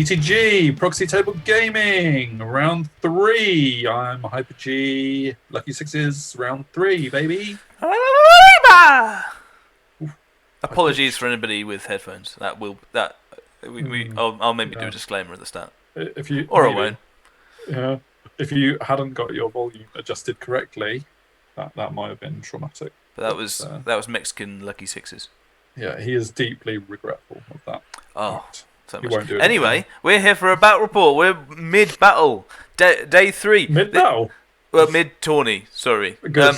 PTG, Proxy Table Gaming, round 3. I'm Hyper G, Lucky Sixes, round 3, baby. Apologies for anybody with headphones. I'll maybe do a disclaimer at the start. If you Or I won't. If you hadn't got your volume adjusted correctly, that might have been traumatic. But that was Mexican Lucky Sixes. Yeah, he is deeply regretful of that. Oh. But so he much. won't do it anyway, again. we're here for a battle report. We're mid-battle. Day 3. Mid-battle? Well, mid-tourney, sorry. Good.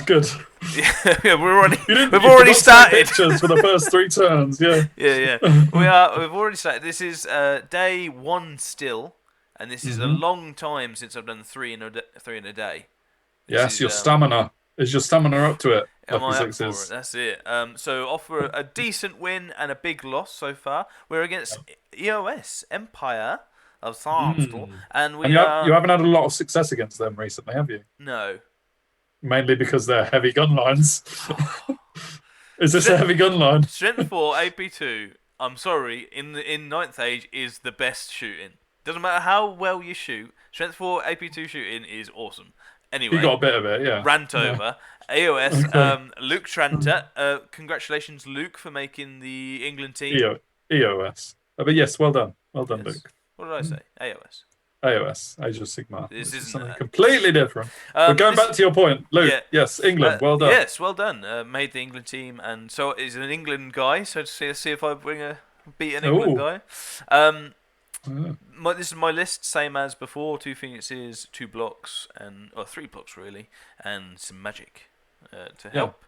Yeah, we've You've already started. Pictures for the first 3 turns, yeah. Yeah. We've already started. This is day 1 still, and this is a long time since I've done 3 in a day. Yes, your stamina. Is your stamina up to it? Am I up for it? That's it. So offer a decent win and a big loss so far. We're against EOS, Empire of Sonnstahl, and you haven't had a lot of success against them recently, have you? No. Mainly because they're heavy gun lines. Is this a heavy gun line? Strength 4 AP2. I'm sorry, in 9th Age is the best shooting. Doesn't matter how well you shoot. Strength 4 AP2 shooting is awesome. Anyway, you got a bit of it, yeah. Rant over. AOS, okay. Luke Tranter. Congratulations, Luke, for making the England team. EOS. But yes, well done. Well done, yes. Luke. What did I say? AOS. AOS, Age of Sigmar. This is something completely different. But going back to your point, Luke, yes, England, well done. Yes, well done. Made the England team, and so is an England guy, so to see if I beat an England guy. This is my list, same as before: 2 Phoenixes, 2 blocks, or 3 blocks really, and some magic to help.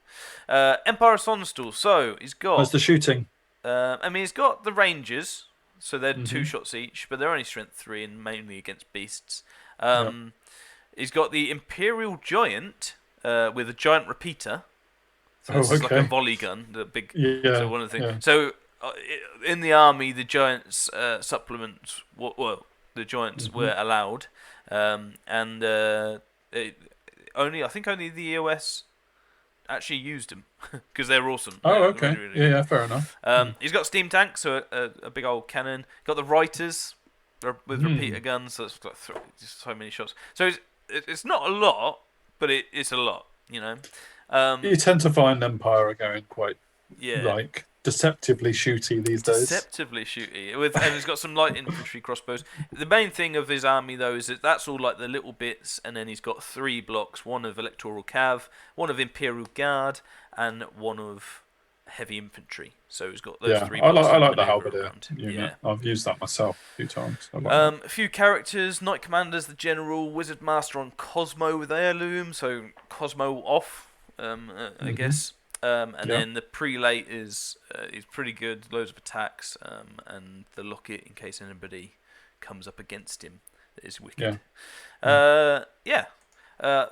Empire of Sonnstahl. So he's got. How's the shooting? He's got the Rangers, so they're 2 shots each, but they're only strength 3 and mainly against beasts. He's got the Imperial Giant with a giant repeater. So it's like a volley gun, the big. So one of the things. Yeah. So. In the army, the Giants supplements. The Giants were allowed, and I think only the EOS actually used them because they're awesome. Oh, okay. Really, really good. Fair enough. He's got steam tanks, so a big old cannon. Got the Reiters with repeater guns, so it's got just so many shots. So it's not a lot, but it's a lot. You know. You tend to find Empire are going quite like. Deceptively shooty these days. Deceptively shooty. And he's got some light infantry crossbows. The main thing of his army, though, is that's all like the little bits, and then he's got 3 blocks, 1 of Electoral Cav, 1 of Imperial Guard, and 1 of Heavy Infantry. So he's got those 3 blocks. I like the halberdier unit. I've used that myself a few times. A few characters, Knight Commander's the General, Wizard Master on Cosmo with Heirloom, so Cosmo off, I guess. Then the prelate is pretty good, loads of attacks, and the locket in case anybody comes up against him is wicked.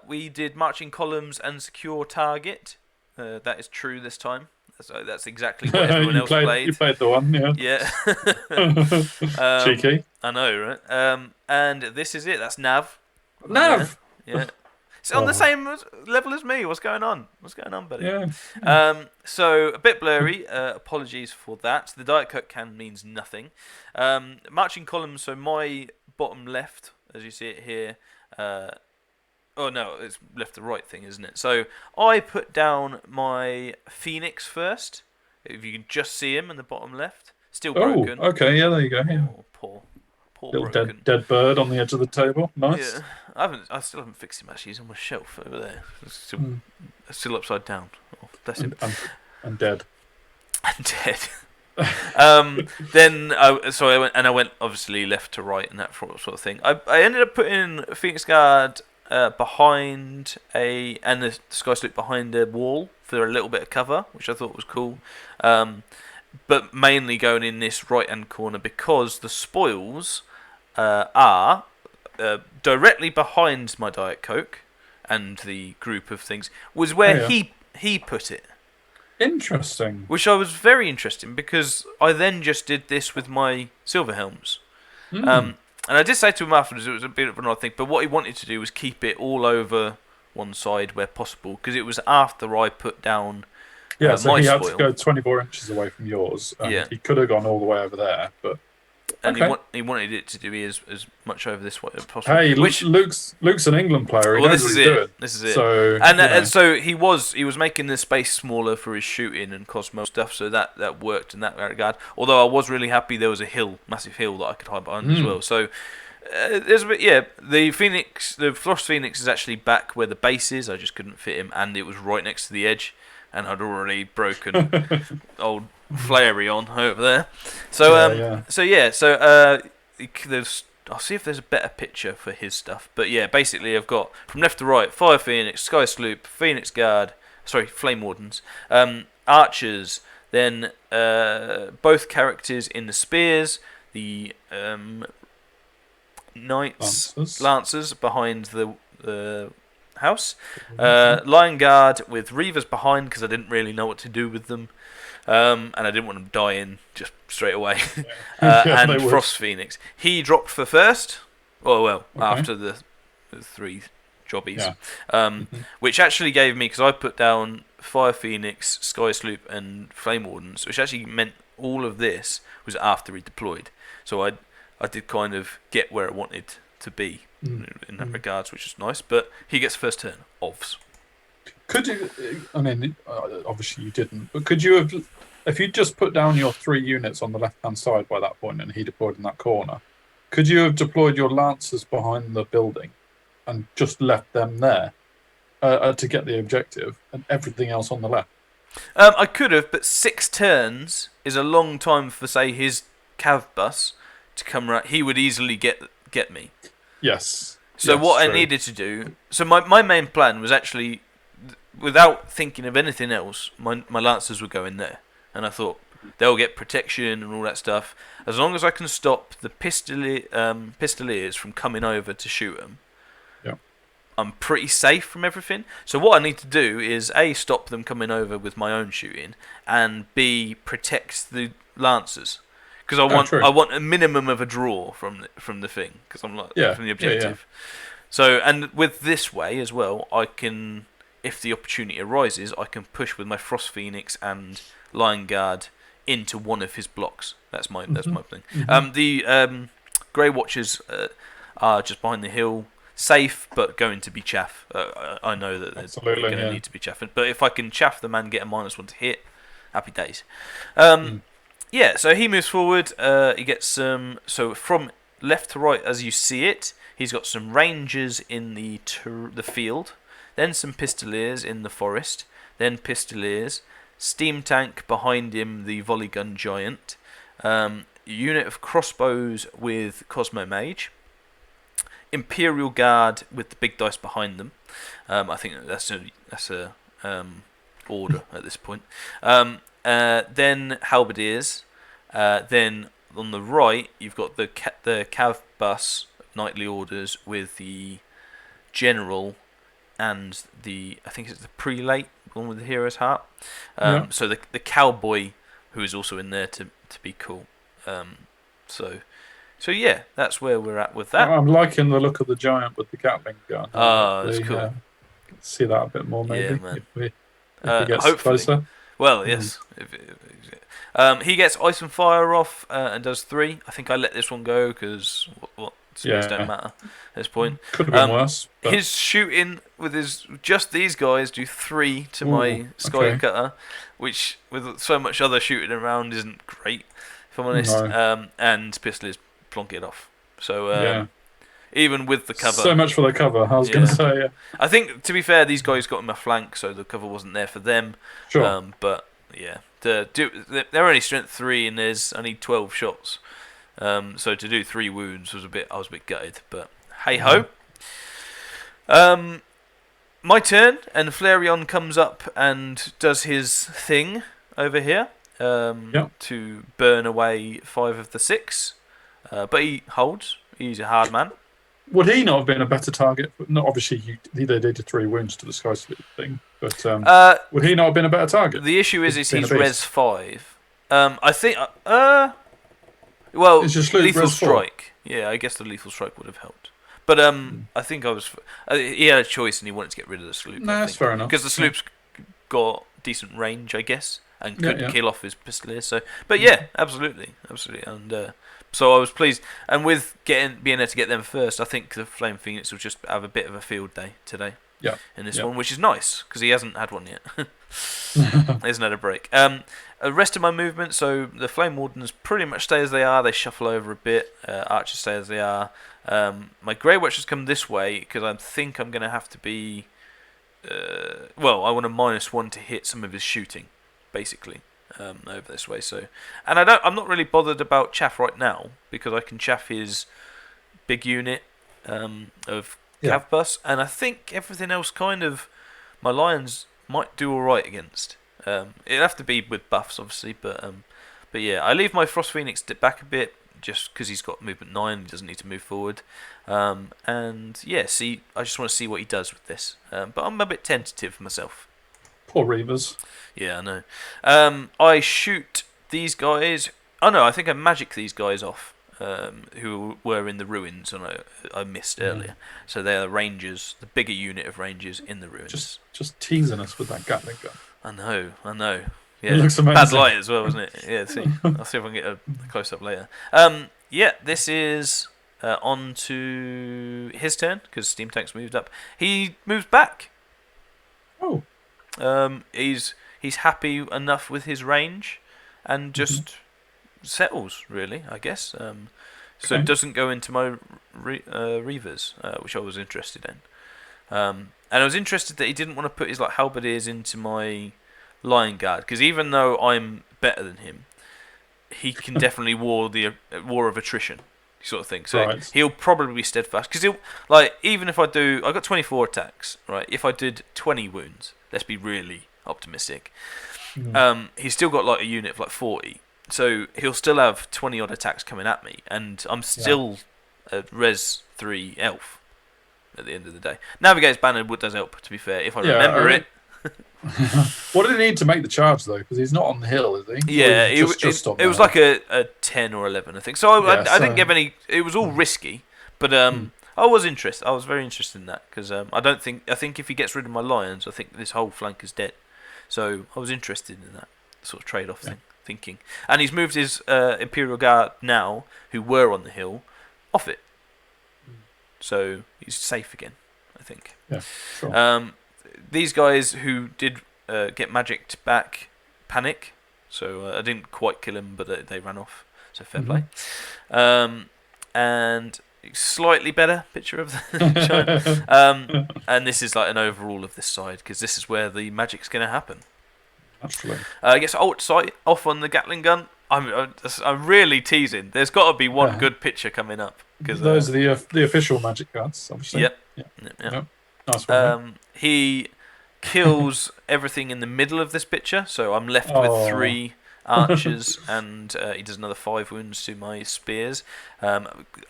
We did marching columns and secure target. That is true this time. So that's exactly what everyone else played. You played the one, yeah. Cheeky. I know, right? And this is it. That's Nav. Yeah. It's on the same level as me. What's going on? What's going on, buddy? Yeah. So a bit blurry. Apologies for that. The Diet Coke can means nothing. Marching columns. So my bottom left, as you see it here. It's left to right thing, isn't it? So I put down my Phoenix first. If you can just see him in the bottom left, still broken. Oh, okay. Yeah, there you go. Yeah. Oh, poor little broken. dead bird on the edge of the table. Nice. Yeah. I still haven't fixed him actually. He's on my shelf over there. Still upside down. Oh, bless him. And dead. And dead. Then I went obviously left to right and that sort of thing. I ended up putting Phoenix Guard behind and the Sky Sloop behind a wall for a little bit of cover, which I thought was cool. But mainly going in this right hand corner because the spoils are directly behind my Diet Coke and the group of things was where he put it. Interesting. Which I was very interesting because I then just did this with my Silver Helms. And I did say to him afterwards it was a bit of an odd thing, but what he wanted to do was keep it all over one side where possible because it was after I put down so my he spoil. had to go 24 inches away from yours. And he could have gone all the way over there, but and Okay. he wanted it to be as much over this way as possible. Hey, Which Luke's an England player. He well, knows this what is he's it. doing. This is it. So And so he was making the space smaller for his shooting and Cosmo stuff. So that worked in that regard. Although I was really happy there was a massive hill that I could hide behind as well. So there's a bit. Yeah, the Frost Phoenix is actually back where the base is. I just couldn't fit him, and it was right next to the edge, and I'd already broken old Flareon over there. So there's. I'll see if there's a better picture for his stuff. But yeah, basically I've got from left to right Fire Phoenix, Sky Sloop, Phoenix Guard, Flame Wardens, Archers, then both characters in the spears, the Knights, Lancers behind the house, Lion Guard with Reavers behind because I didn't really know what to do with them. And I didn't want them dying just straight away. And Frost Phoenix. He dropped for first. After the three jobbies. Which actually gave me, because I put down Fire Phoenix, Sky Sloop, and Flame Wardens, which actually meant all of this was after he deployed. So I did kind of get where I wanted to be in that regards, which is nice. But he gets first turn, OVs. Could you? I mean, obviously you didn't. But could you have, if you just put down your 3 units on the left-hand side by that point, and he deployed in that corner, could you have deployed your lancers behind the building, and just left them there to get the objective, and everything else on the left? I could have, but 6 turns is a long time for, say, his cav bus to come right. He would easily get me. Yes. So what I needed to do. So my main plan was actually, without thinking of anything else, my lancers would go in there, and I thought they'll get protection and all that stuff. As long as I can stop the pistoliers from coming over to shoot them, I'm pretty safe from everything. So what I need to do is A, stop them coming over with my own shooting, and B, protect the lancers. Because I want a minimum of a draw from the thing, because I'm like from the objective. So, and with this way as well, I can, if the opportunity arises, I can push with my Frost Phoenix and Lion Guard into one of his blocks. That's my thing. The Grey Watchers are just behind the hill, safe, but going to be chaff. I know that they're going to need to be chaffing, but if I can chaff them and get a -1 to hit, happy days. Yeah, so he moves forward. He gets some. So from left to right, as you see it, he's got some rangers in the field, then some pistoliers in the forest, then pistoliers, steam tank behind him, the volley gun giant, unit of crossbows with Cosmo Mage, Imperial Guard with the big dice behind them. I think that's a order at this point. Then Halberdiers. Then on the right, you've got the Cav bus knightly orders with the general and I think it's the prelate, one with the hero's heart. So the cowboy who is also in there to be cool. So yeah, that's where we're at with that. I'm liking the look of the giant with the Gatling gun. That's cool. See that a bit more, maybe, if we get hopefully. Closer. Well, yes. He gets Ice and Fire off and does 3. I think I let this one go because speeds don't matter at this point. Could have been worse. But... His shooting with just these guys do 3 to my Sky Cutter, which with so much other shooting around isn't great, if I'm honest. No. And Pistoliers plonk it off. So even with the cover, so much for the cover. I was going to say. I think to be fair, these guys got him a flank, so the cover wasn't there for them. Sure. But yeah, they're only strength 3 and there's only 12 shots. So to do 3 wounds I was a bit gutted, but hey ho. My turn, and Flareon comes up and does his thing over here to burn away 5 of the 6. But he holds. He's a hard man. Would he not have been a better target? No, obviously, they did 3 wounds to the Sky Sloop thing, but would he not have been a better target? The issue is he's res 5. I think. Well, lethal strike. Yeah, I guess the lethal strike would have helped. But I think he had a choice and he wanted to get rid of the sloop. No, that's fair enough. Because the sloop's got decent range, I guess, and couldn't kill off his pistolier. So, but yeah, absolutely, and So I was pleased, and with being able to get them first, I think the Flame Phoenix will just have a bit of a field day today. Yeah. In this one, which is nice because he hasn't had one yet. He hasn't had a break. The rest of my movement, so the Flame Wardens pretty much stay as they are. They shuffle over a bit. Archers stay as they are. My Grey Watchers come this way because I think I'm going to have to be. Well, I want a -1 to hit some of his shooting, basically. Over this way, and I'm not really bothered about chaff right now because I can chaff his big unit of Cav Bus, and I think everything else kind of my Lions might do all right against. It'd have to be with buffs, obviously, but yeah, I leave my Frost Phoenix back a bit just because he's got movement 9, he doesn't need to move forward, and yeah, I just want to see what he does with this, but I'm a bit tentative myself. Poor Reavers. Yeah, I know. I shoot these guys. Oh no, I think I magic these guys off. Who were in the ruins, and I missed earlier. So they're Rangers, the bigger unit of Rangers in the ruins. Just teasing us with that Gatling gun. I know. Yeah, it looks amazing. Bad light as well, wasn't it? Yeah. See, I'll see if I can get a close up later. Yeah, this is on to his turn because Steam Tank's moved up. He moves back. Oh. He's happy enough with his range, and just settles really, I guess. So it doesn't go into my Reavers, which I was interested in. And I was interested that he didn't want to put his halberdiers into my Lion Guard, because even though I'm better than him, he can definitely war of attrition sort of thing. So he'll probably be steadfast, because he'll even if I got 24 attacks, right? If I did 20 wounds, let's be really optimistic. He's still got a unit of 40, so he'll still have 20 odd attacks coming at me, and I'm still a Res 3 elf at the end of the day. Navigator's Banner does help, to be fair, if I remember it. What did he need to make the charge though? Because he's not on the hill, is he? Yeah, it was like a 10 or 11, I think. So I didn't give any. It was all risky, but I was interested. I was very interested in that because I think if he gets rid of my lions, I think this whole flank is dead. So I was interested in that sort of trade-off thinking. And he's moved his Imperial Guard now, who were on the hill, off it. So he's safe again, I think. Yeah, sure. These guys who did get magicked back panic, so I didn't quite kill him, but they ran off. So fair play. And slightly better picture of the giant. And this is an overall of this side, because this is where the magic's going to happen. Naturally. I guess alt sight off on the Gatling gun. I'm really teasing. There's got to be one good picture coming up. Cause, those are the official magic cards, obviously. Yep. Nice one. He kills everything in the middle of this picture, so I'm left with 3 archers, and he does another 5 wounds to my spears. I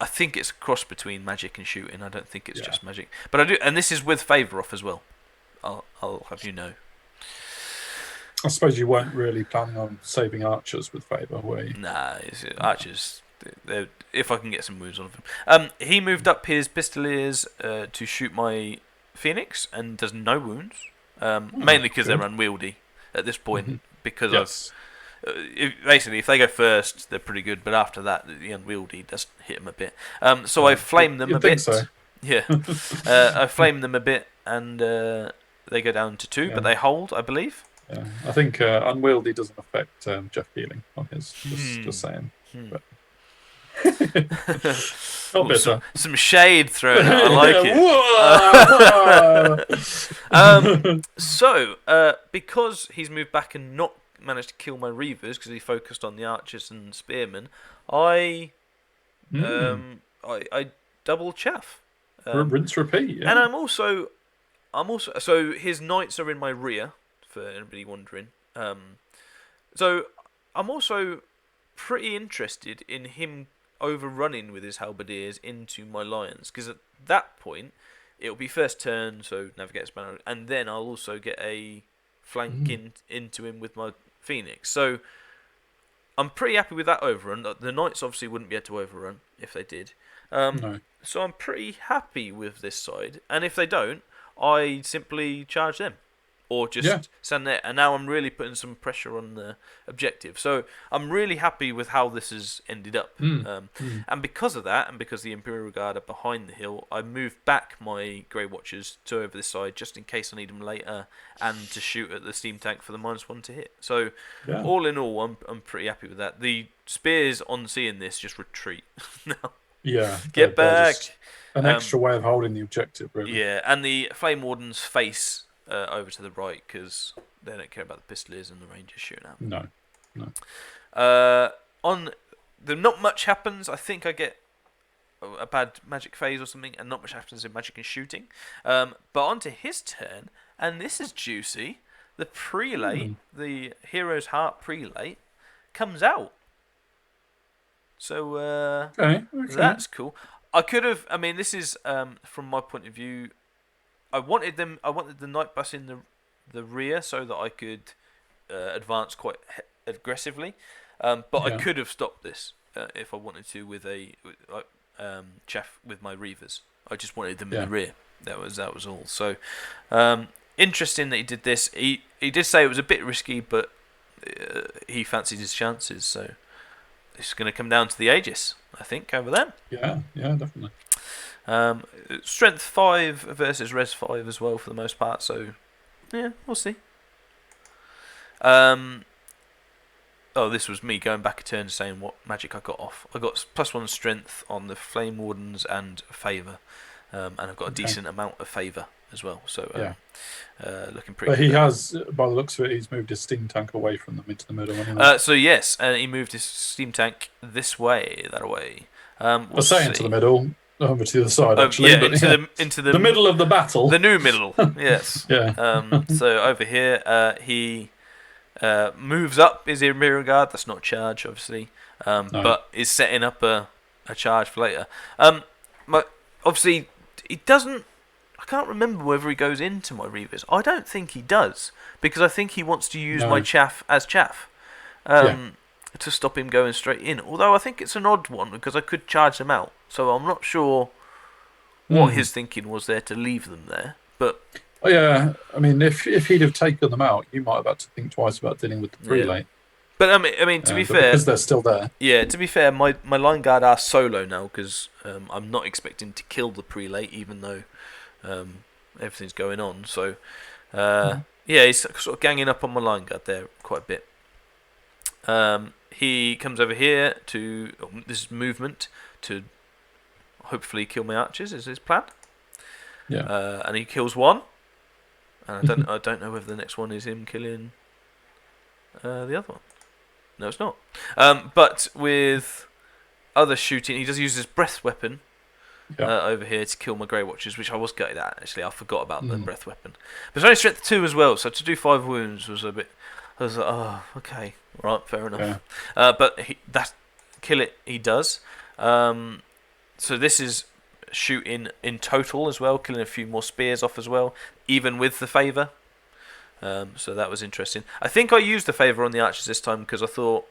think it's a cross between magic and shooting. I don't think it's just magic, but I do, and this is with favour off as well. I'll have you know. I suppose you weren't really planning on saving archers with favour, were you? Nah, archers. If I can get some wounds on them. He moved up his pistoliers to shoot my Phoenix and does no wounds. Mainly because they're unwieldy at this point. Because basically, if they go first, they're pretty good. But after that, the unwieldy does hit them a bit. So I flame them a bit. So. Yeah, I flame them a bit, and they go down to 2, but they hold, I believe. Yeah, I think unwieldy doesn't affect Jeff Keeling on his. Just saying. But. Not bitter. Some shade thrown out. I like it. So, because he's moved back and not managed to kill my Reavers because he focused on the archers and spearmen, I double chaff. Rinse, repeat. Yeah. And I'm also so his knights are in my rear, for anybody wondering. So I'm also pretty interested in him overrunning with his halberdiers into my lions, because at that point it'll be first turn, so Navigator's Banner, and then I'll also get a flank into him with my Phoenix. So I'm pretty happy with that overrun. The knights obviously wouldn't be able to overrun if they did. No. So I'm pretty happy with this side, and if they don't, I simply charge them, or just stand there. And now I'm really putting some pressure on the objective. So I'm really happy with how this has ended up. And because of that, and because the Imperial Guard are behind the hill, I moved back my Grey Watchers to over this side just in case I need them later, and to shoot at the steam tank for the -1 to hit. So all in all, I'm pretty happy with that. The spears on seeing this just retreat now. Yeah, Get back. An extra way of holding the objective, really. Yeah, and the Flame Wardens face over to the right because they don't care about the Pistoliers and the Rangers shooting at them. No. On the not much happens. I think I get a bad magic phase or something, and not much happens in magic and shooting. But onto his turn, and this is juicy. The prelate, the Hero's Heart prelate, comes out. So okay. That's cool. I could have. I mean, this is from my point of view. I wanted the Night Bus in the rear so that I could advance quite aggressively. But I could have stopped this if I wanted to with a chaff with my Reavers. I just wanted them in the rear. That was all. So interesting that he did this. He did say it was a bit risky, but he fancied his chances. So it's going to come down to the Aegis, I think, over them. Yeah, definitely. Strength 5 versus Res 5 as well for the most part. So yeah, we'll see. This was me going back a turn saying what magic I got off. I got +1 strength on the Flame Wardens and Favour, and I've got a decent amount of Favour as well. So looking pretty. But good he has, by the looks of it, he's moved his steam tank away from them into the middle. So yes, he moved his steam tank this way, that way. We'll say into the middle, over to the other side. Actually, into the middle of the battle, the new middle. Yes. So over here, he moves up his Imperial Guard. That's not charge, obviously, but is setting up a charge for later. Obviously, he doesn't. I can't remember whether he goes into my Reavers. I don't think he does, because I think he wants to use my chaff as chaff to stop him going straight in. Although I think it's an odd one because I could charge them out. So I'm not sure what his thinking was there to leave them there. But I mean, if he'd have taken them out, you might have had to think twice about dealing with the prelate. But I mean, to be fair, because they're still there. Yeah, to be fair, my line guard are solo now because I'm not expecting to kill the prelate, even though everything's going on. So he's sort of ganging up on my line guard there quite a bit. He comes over here to this is movement to hopefully kill my archers is his plan. And he kills one. And I don't know whether the next one is him killing the other one. No, it's not. But with other shooting, he does use his breath weapon over here to kill my Grey Watchers, which I was gutted at, actually. I forgot about the breath weapon. But it's only strength 2 as well, so to do 5 wounds was a bit... I was like, oh, okay. Right, fair enough. But kill it, he does. So this is shooting in total as well, killing a few more spears off as well, even with the favour. So that was interesting. I think I used the favour on the archers this time because I thought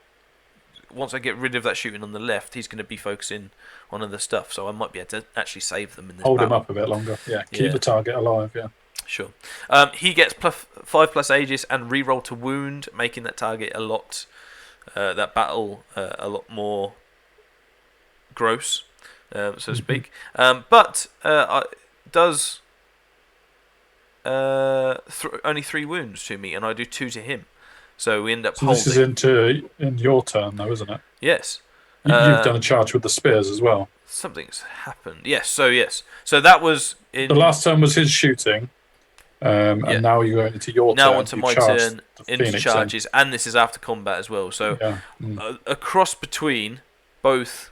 once I get rid of that shooting on the left, he's going to be focusing on other stuff, so I might be able to actually save them in this Hold him up a bit longer. Keep the target alive. Sure. He gets +5 Aegis and reroll to wound, making that target a lot a lot more gross, so to speak. But does only 3 wounds to me, and I do 2 to him. So we end up holding. This is in your turn, though, isn't it? Yes. You've done a charge with the spears as well. Something's happened. Yes. So that was in the last turn was his shooting, and now you're going into your turn. Now onto my turn into charges, and this is after combat as well. So a cross between both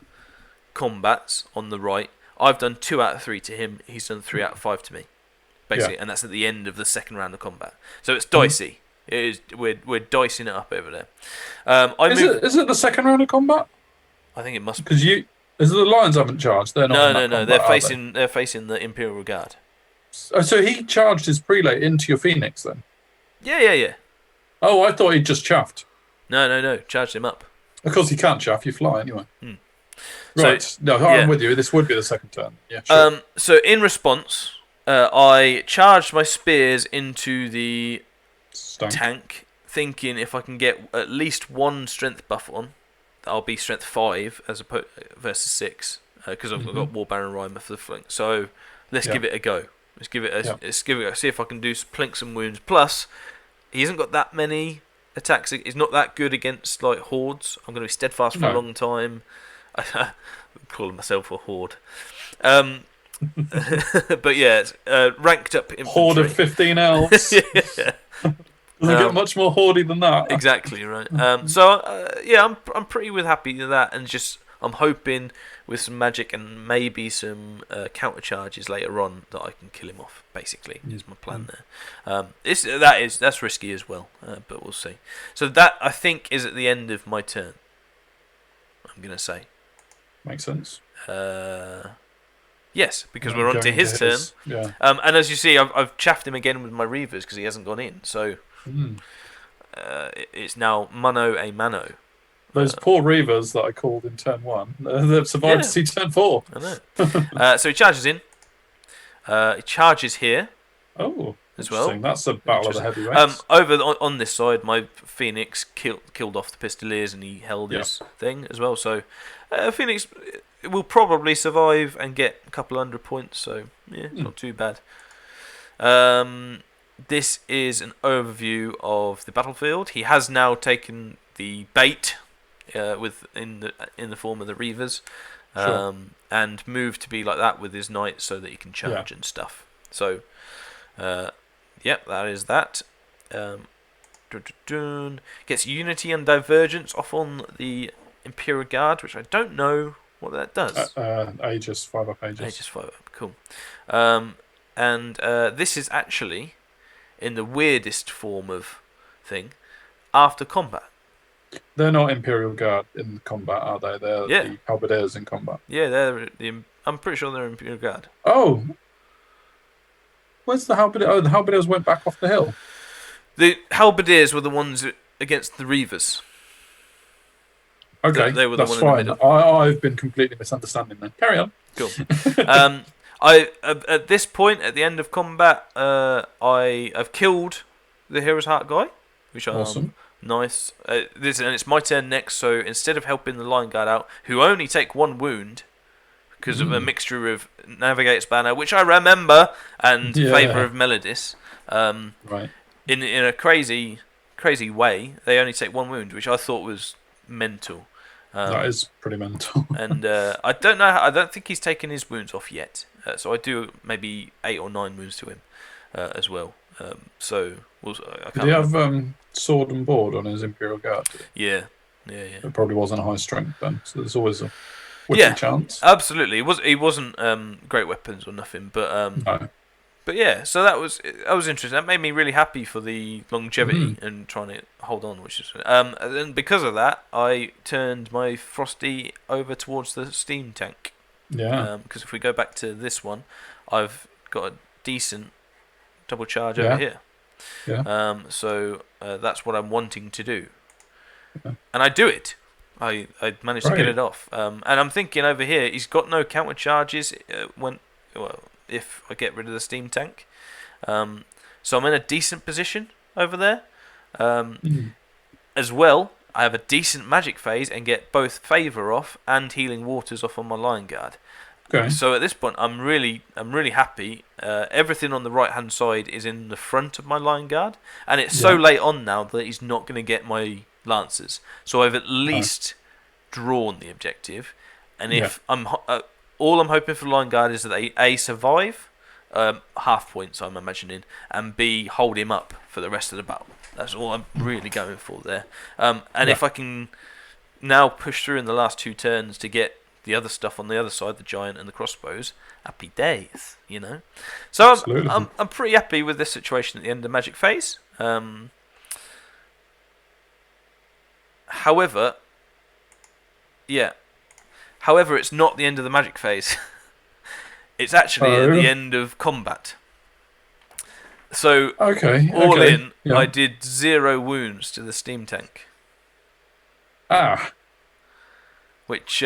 combats on the right. I've done 2 out of 3 to him. He's done 3 out of 5 to me, basically, and that's at the end of the second round of combat. So it's dicey. It is. We're dicing it up over there. Is it the second round of combat? I think it must be. Because the Lions haven't charged. They're not. No. They're facing the Imperial Guard. So he charged his prelate into your Phoenix then? Yeah. Oh, I thought he'd just chaffed. No. Charged him up. Of course, he can't chaff. You fly anyway. Right. So, I'm with you. This would be the second turn. Yeah. Sure. So in response, I charged my spears into the tank, thinking if I can get at least one strength buff on, I'll be strength 5 versus 6 because I've got War Baron Rhymer for the flank. So let's give it a go. Let's give it a see if I can plink some wounds. Plus, he hasn't got that many attacks. He's not that good against like hordes. I'm going to be steadfast for a long time. I'm calling myself a horde. But yeah, ranked up infantry. Horde of 15 elves. Yeah. Doesn't get much more hordy than that. Exactly right. So yeah, I'm pretty happy with that, and just I'm hoping with some magic and maybe some counter charges later on that I can kill him off. Basically, is my plan there. That's risky as well, but we'll see. So that I think is at the end of my turn. I'm gonna say. Makes sense. Yes, because we're on to his turn. Yeah. And as you see, I've chaffed him again with my Reavers because he hasn't gone in. So it's now Mano a Mano. Those poor Reavers that I called in turn 1, they've survived to see turn 4. I know. So he charges in. He charges here. Oh, as well. That's a battle of the heavyweights. Over on this side, my Phoenix killed off the Pistoliers and he held his thing as well. So Phoenix will probably survive and get a couple 100 points. So yeah, not too bad. This is an overview of the battlefield. He has now taken the bait in the form of the Reavers, and moved to be like that with his knights so that he can charge and stuff. So, that is that. Gets Unity and Divergence off on the Imperial Guard, which I don't know what that does. Aegis, 5 up Aegis. Aegis 5 up, cool. And this is actually in the weirdest form of thing after combat. They're not Imperial Guard in combat, are they? They're the Halberdiers in combat. Yeah, I'm pretty sure they're Imperial Guard. Oh, where's the Halberdiers? Oh, the Halberdiers went back off the hill. The Halberdiers were the ones against the Reavers. Okay, they were the that's one in fine. the middle. I've been completely misunderstanding then. Carry on. Cool. At this point, at the end of combat, I've killed the Hero's Heart guy, which awesome. Nice. And it's my turn next. So instead of helping the Lion Guard out, who only take 1 wound because of a mixture of Navigator's Banner, which I remember, and Favour of Melodis, right. In a crazy way, they only take 1 wound, which I thought was mental. That is pretty mental. And I don't know. I don't think he's taken his wounds off yet. So I do maybe 8 or 9 wounds to him as well. So I can't Did he have sword and board on his Imperial Guard? Yeah. It probably wasn't high strength then, so there's always a witty chance. Absolutely. He wasn't great weapons or nothing, but no. But yeah, so that was interesting. That made me really happy for the longevity and trying to hold on, which is and because of that, I turned my Frosty over towards the steam tank. Yeah. Because if we go back to this one, I've got a decent double charge over here. Yeah. So that's what I'm wanting to do, and I do it. I managed to get it off. And I'm thinking over here, he's got no counter charges if I get rid of the steam tank. So I'm in a decent position over there. As well, I have a decent magic phase and get both Favour off and Healing Waters off on my Lion Guard. Okay. So at this point, I'm really happy. Everything on the right hand side is in the front of my Lion Guard, and it's so late on now that he's not going to get my Lancers. So I've at least drawn the objective, and if all I'm hoping for the Lion Guard is that they A, survive, half points I'm imagining, and B, hold him up for the rest of the battle. That's all I'm really going for there. And if I can now push through in the last 2 turns to get the other stuff on the other side, the giant and the crossbows, happy days, So I'm pretty happy with this situation at the end of the magic phase. However, it's not the end of the magic phase. It's actually at the end of combat. So all in, I did 0 wounds to the steam tank. Ah. Which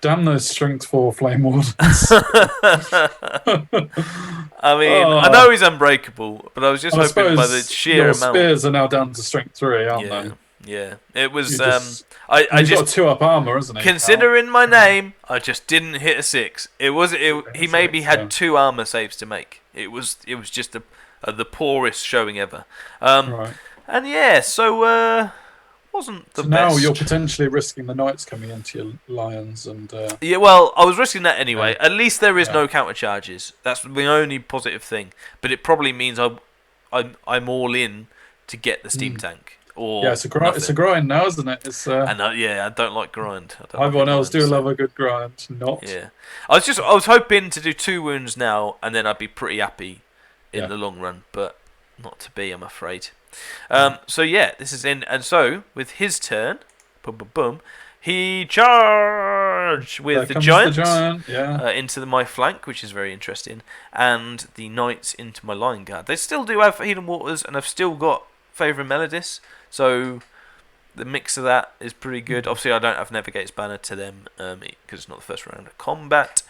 Damn those strength 4 flame wardens. I mean, I know he's unbreakable, but I was just I hoping by the suppose sheer your amount. spears are now down to strength 3, aren't Yeah, they? yeah. It was. You just, I he's got just a 2-up armor, isn't he? considering my name, I just didn't hit a 6. He maybe had 2 armor saves to make. It was just the poorest showing ever. Right. And yeah, so wasn't the So best. now you're potentially risking the knights coming into your lions and. Yeah, well, I was risking that anyway. Yeah. At least there is no counter charges. That's the only positive thing. But it probably means I'm all in to get the steam tank. Or yeah, it's a grind now, isn't it? It's and I don't like grind. Highborn Elves do love a good grind. Not. Yeah, I was hoping to do 2 wounds now, and then I'd be pretty happy in the long run. But not to be, I'm afraid. So yeah, this is in, and so with his turn, boom, boom, boom, he charged with the giant, into my flank, which is very interesting, and the knights into my line guard. They still do have Hidden Waters, and I've still got Favor Melodis, so the mix of that is pretty good. Obviously, I don't have Navigate's Banner to them because it's not the first round of combat,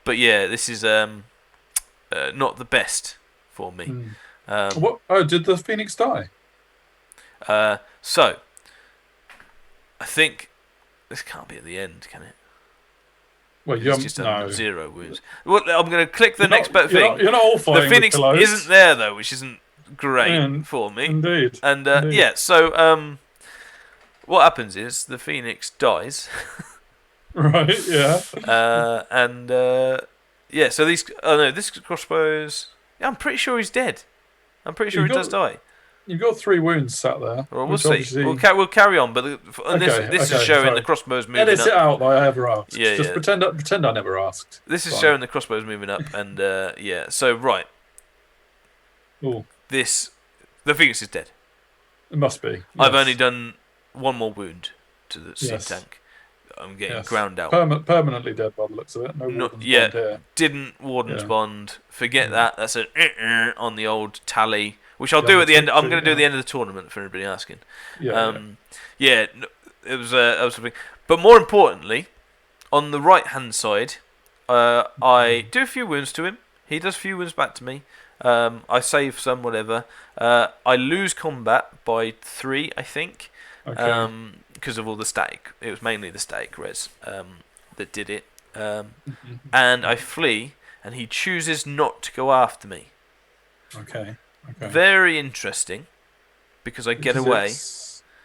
but yeah, this is not the best for me. What? Oh, did the Phoenix die? So I think this can't be at the end, can it? Well, you just 0 wounds. Well, I'm going to click the next better thing. You're not all fighting. The Phoenix isn't there though, which isn't great for me. Indeed. And yeah, so what happens is the Phoenix dies. Right. Yeah. And yeah, so these. Oh no, this crossbows. Yeah, I'm pretty sure he's dead. I'm pretty sure he does die. You've got 3 wounds sat there. Well, we'll see. We'll carry on, but this is showing the crossbows moving Edit up. it out like I ever asked. Yeah, just pretend I never asked. This is showing the crossbows moving up, and yeah. So right. Ooh. The Phoenix is dead. It must be. Yes. I've only done 1 more wound to the steam tank. I'm getting ground out. Permanently dead by the looks of it. No Warden's Bond here. Didn't Warden's Bond. Forget that. That's an on the old tally, which I'll do at the end. I'm going to do at the end of the tournament for anybody asking. Yeah, it was something. But more importantly, on the right hand side, I do a few wounds to him. He does a few wounds back to me. I save some, whatever. I lose combat by 3, I think. Okay. Because of all the static. It was mainly the static res that did it. And I flee, and he chooses not to go after me. Okay. Very interesting, because I get away.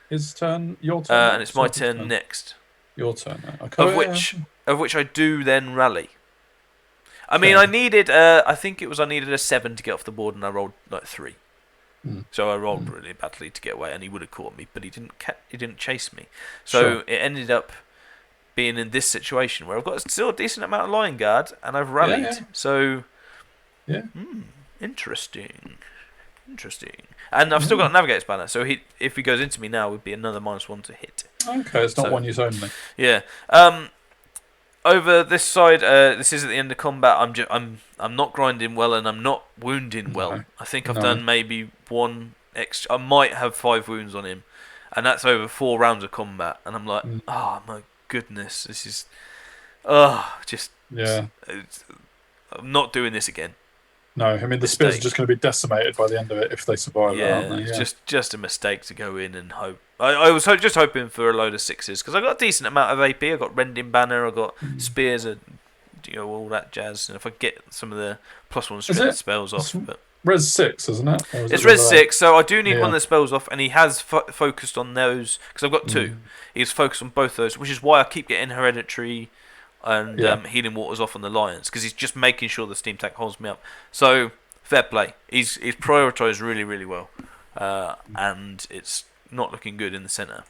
His turn, your turn? And it's my turn next. Your turn. Okay. Of which I do then rally. I mean, I needed a 7 to get off the board, and I rolled like 3. So I rolled really badly to get away, and he would have caught me, but he didn't chase me. So it ended up being in this situation where I've got still a decent amount of line guard, and I've rallied. Yeah. So interesting. And I've still got Navigator's Banner, so if he goes into me now, it would be another -1 to hit. Okay, it's not 1 use only. Yeah. Over this side, this is at the end of combat. I'm not grinding well, and I'm not wounding well. No. I think I've done maybe 1 extra. I might have 5 wounds on him, and that's over 4 rounds of combat. And I'm like, oh my goodness, this is, I'm not doing this again. No, I mean the spears are just going to be decimated by the end of it if they survive. Yeah, it's just a mistake to go in and hope. I was just hoping for a load of 6s because I got a decent amount of AP. I got Rending Banner, I got spears, and all that jazz. And if I get some of the +1 strength spells off, but Res 6, isn't it? It's Res 6, so I do need one of the spells off, and he has focused on those because I've got 2. He's focused on both those, which is why I keep getting Hereditary and Healing Waters off on the Lions because he's just making sure the steam tank holds me up. So fair play. He's prioritised really, really well, and it's not looking good in the centre.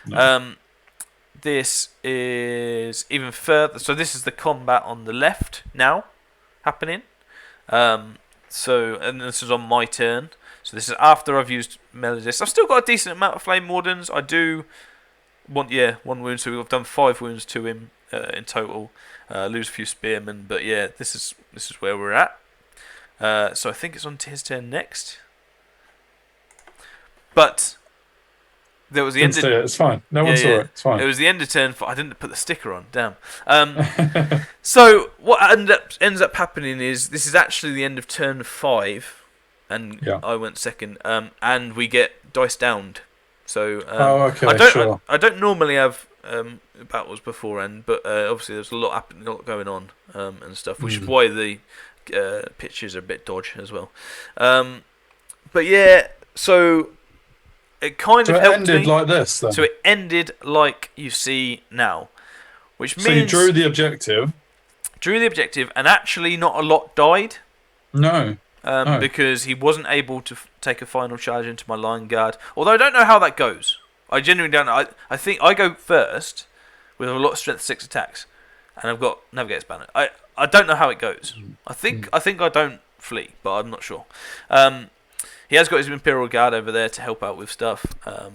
No. This is even further. So this is the combat on the left now happening. And this is on my turn. So this is after I've used Melodist. I've still got a decent amount of Flame Wardens. I do want 1 wound, so I've done 5 wounds to him in total. Lose a few spearmen, but yeah, this is where we're at. So I think it's on to his turn next. But There was the Didn't end. see it. It's fine. No one saw it. It's fine. It was the end of turn 4. I didn't put the sticker on. Damn. So what ends up happening is this is actually the end of turn 5, and I went second. And we get dice downed. So okay, I don't normally have battles beforehand, but obviously there's a lot going on and stuff, which is why the pitches are a bit dodge as well. But yeah, so it kind of helped ended me. like this, then. So it ended like you see now, which means you drew the objective. And actually not a lot died. No. Because he wasn't able to take a final charge into my line guard. Although I don't know how that goes. I genuinely don't know. I think I go first with a lot of strength 6 attacks, and I've got Navigator's Banner. I don't know how it goes. I think I don't flee, but I'm not sure. He has got his Imperial Guard over there to help out with stuff,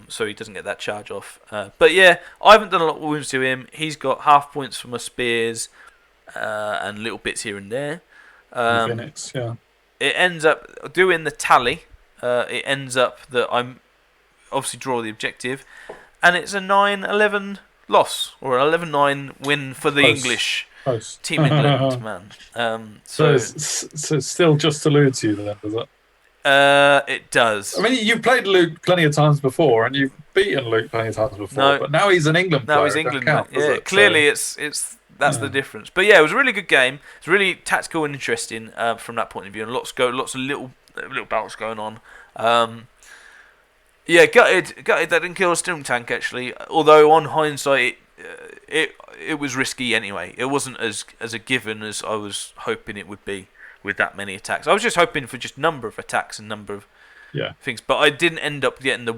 so he doesn't get that charge off. But yeah, I haven't done a lot of wounds to him. He's got half points for my spears and little bits here and there. Phoenix, yeah. It ends up doing the tally. It ends up that I'm obviously draw the objective, and it's a 9-11 loss or an 11-9 win for the English Team England, man. So it's still just alludes you then, does it? It does. I mean, you've played Luke plenty of times before, and you've beaten Luke plenty of times before. But now he's an England player. Now he's England. Clearly it's that's the difference. But yeah, it was a really good game. It's really tactical and interesting from that point of view, and lots of little battles going on. Yeah, gutted that didn't kill a Stim Tank actually. Although on hindsight, it was risky anyway. It wasn't as a given as I was hoping it would be with that many attacks. I was just hoping for just number of attacks and number of things, but I didn't end up getting the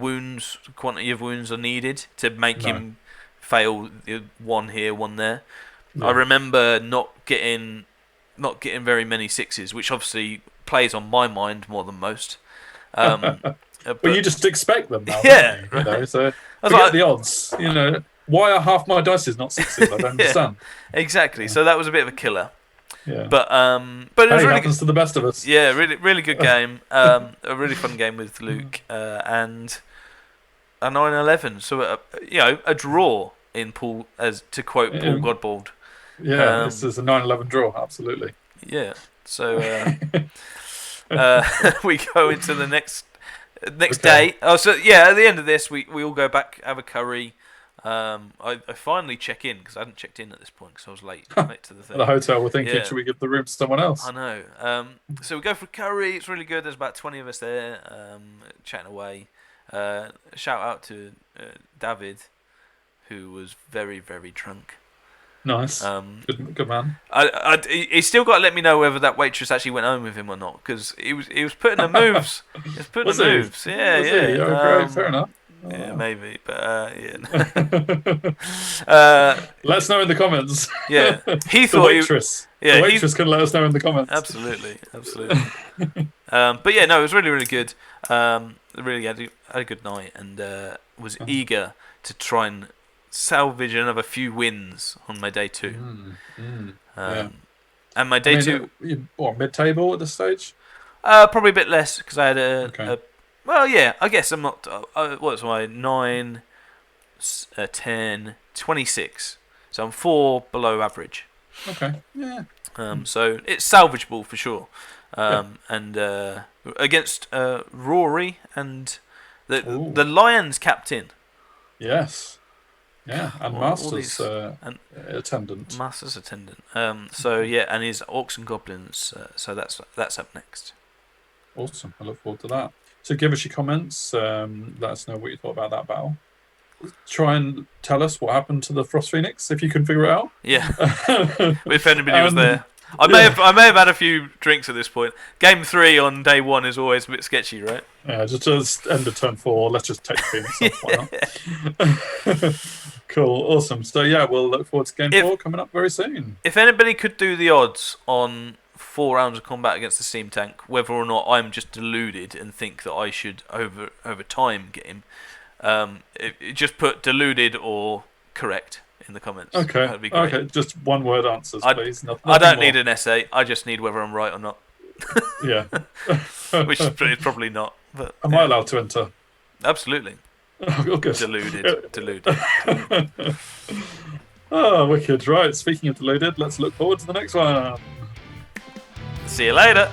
quantity of wounds I needed to make him fail one here, one there. I remember not getting very many 6s, which obviously plays on my mind more than most. But you just expect them now, yeah. Don't you? You know, so forget the odds. You know, why are half my dices not 6s? I don't understand. Exactly. So that was a bit of a killer. Yeah. But it was really happens to the best of us. Yeah, really good game. A really fun game with Luke and a 9-11. So a draw in Paul, as to quote Paul Godbold. Yeah, this is a 9-11 draw, absolutely. Yeah. So we go into the next day. Oh, so yeah, at the end of this, we all go back, have a curry. I finally check in because I hadn't checked in at this point because I was late to the thing. The hotel were thinking, should we give the room to someone else? I know. So we go for curry. It's really good. There's about 20 of us there, chatting away. Shout out to David, who was very, very drunk. Nice. Good man. He still got to let me know whether that waitress actually went home with him or not, because he was putting her moves. He was putting her moves. Yeah, yeah. Great, fair enough. Yeah, maybe, but yeah. Let us know in the comments. Yeah, he thought the waitress can let us know in the comments. Absolutely. But yeah, no, it was really, really good. Really had a good night, and was eager to try and salvage another few wins on my day 2. And my day 2. What, mid-table at this stage? Probably a bit less because I had a well, yeah, I guess I'm not. What's my 9, 10, 26? So I'm 4 below average. Okay. Yeah. So it's salvageable for sure. And against Rory and the Lions captain. Yes. Yeah, and Masters attendant. Masters attendant. So yeah, and his Orcs and Goblins. So that's up next. Awesome. I look forward to that. So give us your comments. Let us know what you thought about that battle. Try and tell us what happened to the Frost Phoenix if you can figure it out. Yeah. If anybody was there. I may have had a few drinks at this point. Game 3 on day 1 is always a bit sketchy, right? Yeah, just end of turn 4. Let's just take the Phoenix off. Why not? Cool, awesome. So yeah, we'll look forward to game 4 coming up very soon. If anybody could do the odds on 4 rounds of combat against the Steam Tank, whether or not I'm just deluded and think that I should over time get him, just put deluded or correct in the comments. Okay. That'd be great. Okay. Just one word answers, please. I don't need an essay. I just need whether I'm right or not. Yeah. Which is probably not. But am I allowed to enter? Absolutely. Oh, good. Deluded. Oh, wicked. Right, speaking of deluded, let's look forward to the next one. See you later.